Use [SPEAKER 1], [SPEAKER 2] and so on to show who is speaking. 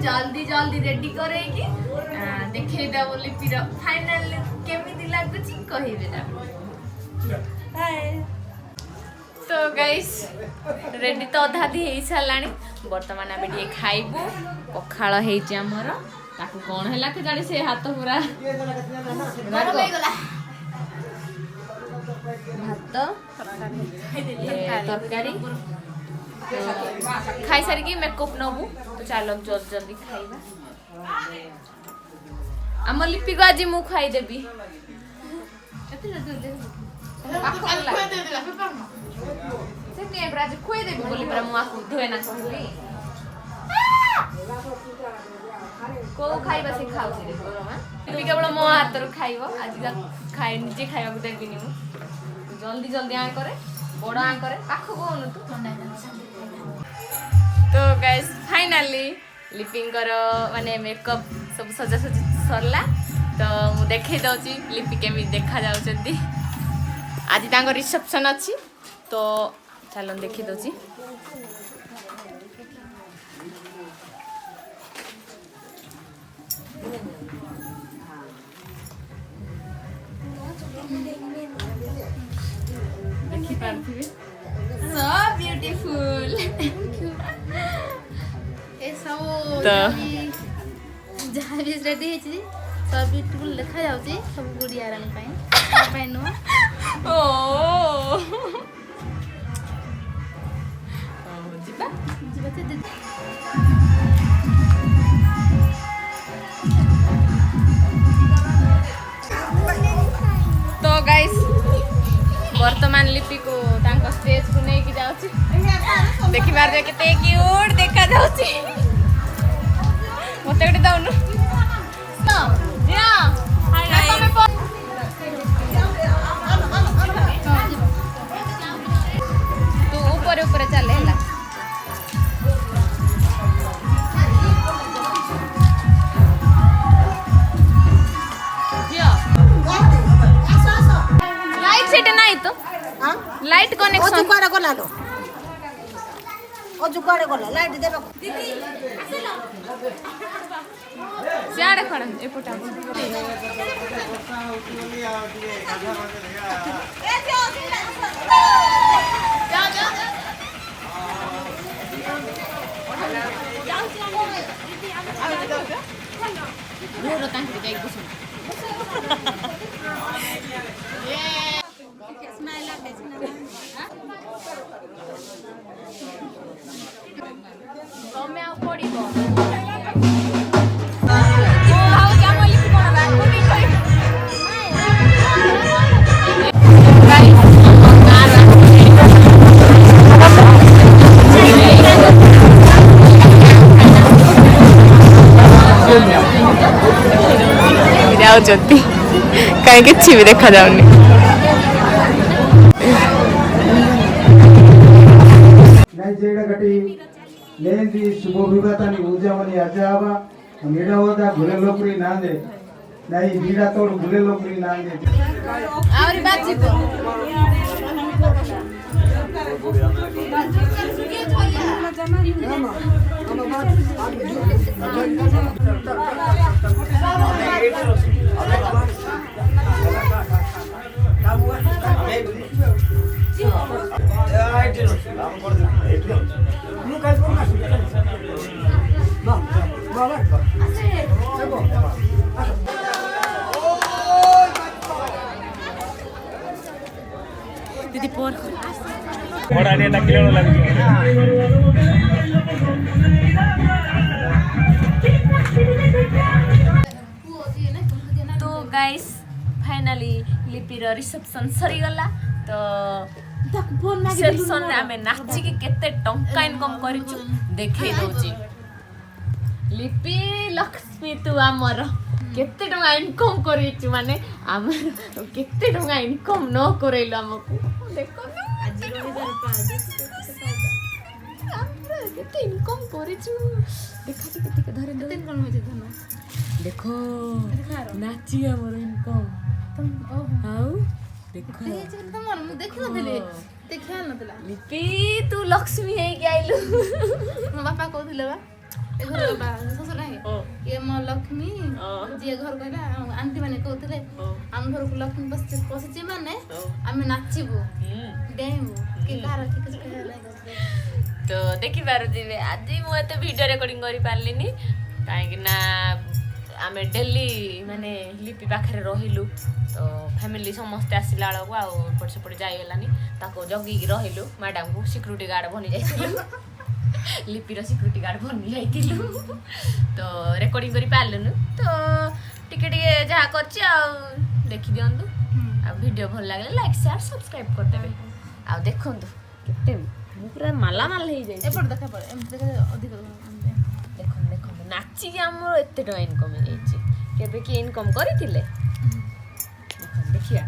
[SPEAKER 1] जल्दी जल्दी रेडी करे कि देखे देव लिपिर फाइनल केमिति लागुची कहिबे ना हाय तो गाइस रेडी तो अधा दी हे सालानी वर्तमान आमे डी खाइबू पखाळ हेची हमर ताकू कोन हैला के जानी से हाथ पूरा भात तरकारी खाई सारी की मेकअप नबू तो चलो जल्दी जल्दी खाइबा आम लिपि को आज मु खाई देबी से ने ब्राज खोई देबी बोली पर मु आकु धोए ना कहली को खाइबा से खाउ से गोरमा लिपि केवल मो हाथ रो खाइबो आज खाइ निजे खाइबा को देबी नी जल्दी जल्दी आ करे बड़ आ करे पाखो कोन तू तो गाइस फाइनली लिपिंकर माने मेकअप सब सजा सजी सरला तो मु देखै दउची लिपि केमी देखा जाउछंती आज तांको रिसेप्शन अछि तो चलो देखि दउची देखि पारथिबे so beautiful
[SPEAKER 2] जहाँ भी रेडी है सब ब्यूटीफुल देखा जाउची सब गुड़िया रंग पाई नो
[SPEAKER 1] ओ जिबा
[SPEAKER 2] जीवा ते
[SPEAKER 1] तो गाइस वर्तमान लिपि को तांको स्टेज को नहीं की जाउची देखि बार दे केते क्यूट देखा जाउची मते गटे दाउनु तो या हाय गाइस तो ऊपर ऊपर चले हला लाइट सेट नहीं तो हां लाइट कनेक्शन
[SPEAKER 3] ओ जुकारे गला लो ओ जुकारे गला लाइट देबा दीदी आसेला
[SPEAKER 1] सियाड़े खड़ा ए पोटा जा जा रोड तांके जाई बसु ये स्माइल आ तमे आ पड़िबो जाउचंती काहे किछि भी देखा जाउनी
[SPEAKER 4] नहीं जेड़ा गटी लेंदी शुभ विवातानी उजामनी अजावा मेडा होदा गुले लोकरी नांदे नहीं बीड़ा तोड़ गुले लोकरी नांदे
[SPEAKER 1] और बाजी को दीदी पोर
[SPEAKER 5] बड़ा ने किलो लग
[SPEAKER 1] तो गाइस फाइनली लिपिर रिसेप्शन सरी गला तो रिसेप्शन आमे नाची के केते टंका इनकम करिचु देखै दोची लिपि लक्ष्मी तू आमर केते टंका इनकम करिचु माने आमर केते टंका इनकम न करैलो हमकु देखो आज केते इनकम करिचु देखा छी केते धरे
[SPEAKER 2] केते इनकम होजे धन
[SPEAKER 1] देखो नाची हमर इनकम
[SPEAKER 2] तुम ओ
[SPEAKER 1] आउ देखो
[SPEAKER 2] ये जे तमर मु देखि नथिले देखिया नथिला
[SPEAKER 1] लिपि तू लक्ष्मी हे के आइलु
[SPEAKER 2] मो बापा कहथिले बा ଏ ଘର ଶ୍ୱଶୁର ନାହିଁ ଇଏ ମୋ ଲକ୍ଷ୍ମୀ ଯିଏ ଘର କହିଲା ଆଣ୍ଟି ମାନେ କହୁଥିଲେ ଆମ ଘରକୁ ଲକ୍ଷ୍ମୀ ପଶିଛି ମାନେ ଆମେ ନାଚିବୁ ଡେଇଁବୁ କି କାହାର
[SPEAKER 1] ତ ଦେଖିପାରୁଥିବେ ଆଜି ମୁଁ ଏତେ ଭିଡ଼ିଓ ରେକର୍ଡିଂ କରିପାରିଲିନି କାହିଁକି ନା ଆମେ ଡେଲି ମାନେ ଲିପି ପାଖରେ ରହିଲୁ ତ ଫ୍ୟାମିଲି ସମସ୍ତେ ଆସିଲା ବେଳକୁ ଆଉ ଏପଟ ସେପଟେ ଯାଇଗଲାନି ତାକୁ ଜଗିକି ରହିଲୁ ମ୍ୟାଡ଼ାମକୁ ସିକ୍ୟୁରିଟି ଗାର୍ଡ଼ ବନି ଯାଇଥିଲୁ ଲିପିର ସିକ୍ୟୁରିଟି ଗାର୍ଡ଼ ବନି ଯାଇଥିଲୁ ତ ରେକର୍ଡିଂ କରିପାରିଲୁନି ତ ଟିକେ ଟିକେ ଯାହା କରିଛି ଆଉ ଦେଖିଦିଅନ୍ତୁ ଆଉ ଭିଡ଼ିଓ ଭଲ ଲାଗିଲେ ଲାଇକ୍ ସେୟାର ସବସ୍କ୍ରାଇବ୍ କରିଦେବେ ଆଉ ଦେଖନ୍ତୁ କେତେ ମୁଁ ପୁରା ମାଲାମାଲ ହେଇଯାଇଛି
[SPEAKER 2] ଏପଟେ ଦେଖା ପଡ଼େ ଏମିତି ଅଧିକ
[SPEAKER 1] ଦେଖନ୍ତୁ ଦେଖନ୍ତୁ ନାଚିକି ଆମର ଏତେ ଟଙ୍କା ଇନକମ୍ ହେଇଯାଇଛି କେବେ କିଏ ଇନକମ୍ କରିଥିଲେ ଦେଖନ୍ତୁ ଦେଖିବା